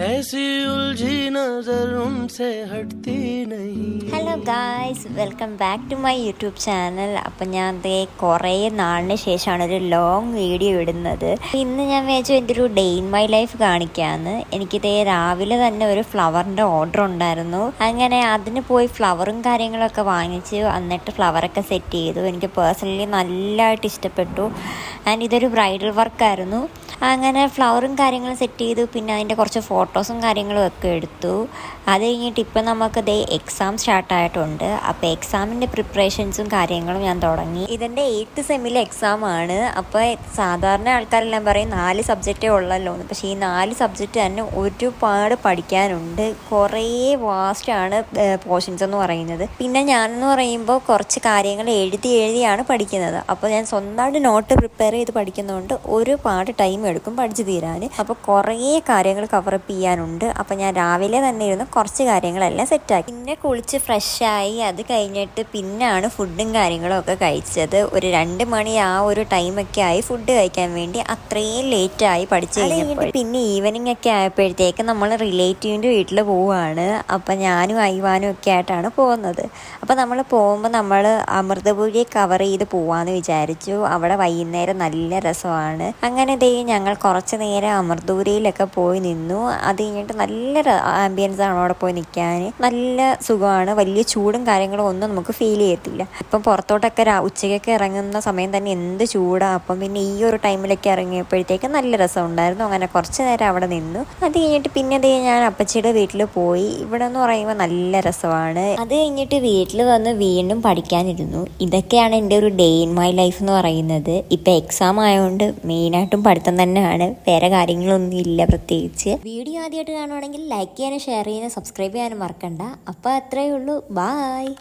ऐसी उलझी नजर उनसे हटती नहीं. Hello guys, welcome back to my YouTube channel. അപ്പം ഞാൻ ദേ കുറേ നാളിന് ശേഷമാണ് ഒരു ലോങ് വീഡിയോ ഇടുന്നത്. ഇന്ന് ഞാൻ വിചാരിച്ചു എൻ്റെ ഒരു ഡേ ഇൻ മൈ ലൈഫ് കാണിക്കാമെന്ന്. എനിക്കിതേ രാവിലെ തന്നെ ഒരു ഫ്ലവറിൻ്റെ ഓർഡർ ഉണ്ടായിരുന്നു. അങ്ങനെ അതിന് പോയി ഫ്ലവറും കാര്യങ്ങളൊക്കെ വാങ്ങിച്ച് എന്നിട്ട് ഫ്ലവറൊക്കെ സെറ്റ് ചെയ്തു. എനിക്ക് പേഴ്സണലി നല്ലതായിട്ട് ഇഷ്ടപ്പെട്ടു. ആൻഡ് ഇതൊരു ബ്രൈഡൽ വർക്കായിരുന്നു. അങ്ങനെ ഫ്ലവറും കാര്യങ്ങളും സെറ്റ് ചെയ്തു. പിന്നെ അതിൻ്റെ കുറച്ച് ഫോട്ടോസും കാര്യങ്ങളും ഒക്കെ എടുത്തു. അത് കഴിഞ്ഞിട്ട് ഇപ്പം നമുക്ക് ദേ എക്സാം സ്റ്റാർട്ടായിട്ടുണ്ട്. അപ്പോൾ എക്സാമിൻ്റെ പ്രിപ്പറേഷൻസും കാര്യങ്ങളും ഞാൻ തുടങ്ങി. ഇതെൻ്റെ 8th സെമ്മിലെ എക്സാമാണ്. അപ്പോൾ സാധാരണ ആൾക്കാരെല്ലാം പറയും 4 സബ്ജക്റ്റേ ഉള്ളല്ലോ എന്ന്. പക്ഷേ ഈ 4 സബ്ജക്റ്റ് തന്നെ ഒരുപാട് പഠിക്കാനുണ്ട്. കുറേ വാസ്റ്റാണ് പോർഷൻസ് എന്ന് പറയുന്നത്. പിന്നെ ഞാനെന്ന് പറയുമ്പോൾ കുറച്ച് കാര്യങ്ങൾ എഴുതിയാണ് പഠിക്കുന്നത്. അപ്പോൾ ഞാൻ സ്വന്തമായിട്ട് നോട്ട് പ്രിപ്പയർ ചെയ്ത് പഠിക്കുന്നതുകൊണ്ട് ഒരുപാട് ടൈം എടുക്കും പഠിച്ചു തീരാൻ. അപ്പോൾ കുറേ കാര്യങ്ങൾ കവറപ്പ് ചെയ്യാനുണ്ട്. അപ്പോൾ ഞാൻ രാവിലെ തന്നെ ഇരുന്ന് കുറച്ച് കാര്യങ്ങളെല്ലാം സെറ്റാക്കി. പിന്നെ കുളിച്ച് ഫ്രഷായി. അത് കഴിഞ്ഞിട്ട് പിന്നാണ് ഫുഡും കാര്യങ്ങളും ഒക്കെ കഴിച്ചത്. ഒരു 2 മണി ആ ഒരു ടൈമൊക്കെ ആയി ഫുഡ് കഴിക്കാൻ വേണ്ടി. അത്രയും ലേറ്റായി പഠിച്ചു കഴിഞ്ഞപ്പോൾ. പിന്നെ ഈവനിങ് ഒക്കെ ആയപ്പോഴത്തേക്ക് നമ്മൾ റിലേറ്റീവിൻ്റെ വീട്ടിൽ പോവുകയാണ്. അപ്പം ഞാനും ഐവാനും ഒക്കെ ആയിട്ടാണ് പോകുന്നത്. അപ്പോൾ നമ്മൾ പോകുമ്പോൾ നമ്മൾ അമൃതപുരി കവർ ചെയ്ത് പോവാമെന്ന് വിചാരിച്ചു. അവിടെ വൈകുന്നേരം നല്ല രസമാണ്. അങ്ങനെ ഞങ്ങൾ കുറച്ച് നേരം അമൃതപുരിയിലൊക്കെ പോയി നിന്നു. അത് കഴിഞ്ഞിട്ട് നല്ല ആംബിയൻസ് ആണ് അവിടെ പോയി നിൽക്കാൻ. നല്ല സുഖമാണ്. വലിയ ചൂടും കാര്യങ്ങളും ഒന്നും നമുക്ക് ഫീൽ ചെയ്യത്തില്ല. ഇപ്പം പുറത്തോട്ടൊക്കെ ഉച്ചയ്ക്കൊക്കെ ഇറങ്ങുന്ന സമയം തന്നെ എന്ത് ചൂടാണ്. അപ്പം പിന്നെ ഈ ഒരു ടൈമിലൊക്കെ ഇറങ്ങിയപ്പോഴത്തേക്ക് നല്ല രസമുണ്ടായിരുന്നു. അങ്ങനെ കുറച്ച് നേരം അവിടെ നിന്നു. അത് കഴിഞ്ഞിട്ട് പിന്നെ ഞാൻ അപ്പച്ചിയുടെ വീട്ടിൽ പോയി. ഇവിടെ എന്ന് പറയുമ്പോൾ നല്ല രസമാണ്. അത് കഴിഞ്ഞിട്ട് വീട്ടിൽ വന്ന് വീണ്ടും പഠിക്കാനിരുന്നു. ഇതൊക്കെയാണ് എൻ്റെ ഒരു ഡേ ഇൻ മൈ ലൈഫ് എന്ന് പറയുന്നത്. ഇപ്പം എക്സാം ആയതുകൊണ്ട് മെയിനായിട്ടും പഠിത്തം തന്നെയാണ്. വേറെ കാര്യങ്ങളൊന്നും ഇല്ല പ്രത്യേകിച്ച്. വീഡിയോ ആദ്യമായിട്ട് കാണുവാണെങ്കിൽ ലൈക്ക് ചെയ്യാനും ഷെയർ ചെയ്യാനും സബ്സ്ക്രൈബ് ചെയ്യാനും മറക്കണ്ട. അപ്പോൾ അത്രയേ ഉള്ളൂ. ബായ്.